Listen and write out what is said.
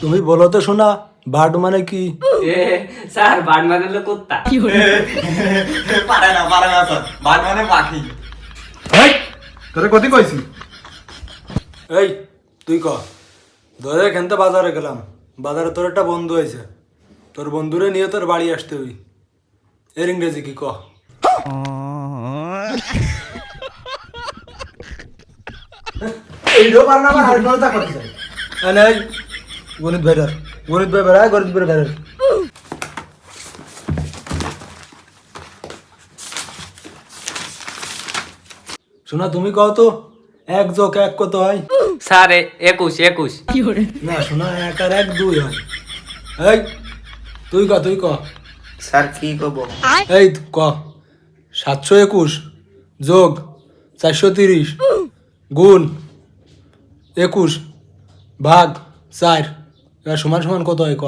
তুমি বলো তো শোনা, বার্ড মানে কি? স্যার বার্ড মানে হলো কুত্তা। পারে না স্যার, বার্ড মানে পাখি। তোরে কতি কইছি? এই তুই ক। ধরে খেনতে বাজারে গেলাম, বাজারে তোর একটা বন্ধু হয়েছে, তোর বন্ধুরে নিয়ে তোর বাড়ি আসতে হই। এর ইংরেজি কি ক? এইটাও পার না, আবার আরেকটা কথা করতে চাই। এই গণিত ভাই বেড়ায়, গণিত ভাই বেড়ায়। শোনা তুমি কও তো, 1+1 কত হয়? স্যার 21। না শোনা, 1 আর 1 2 হয়। এই তুই ক। স্যার কি কব? এই ক। 721 যোগ 430 গুণ 21 ভাগ 4 এবার সমান সমান কত হয় ক?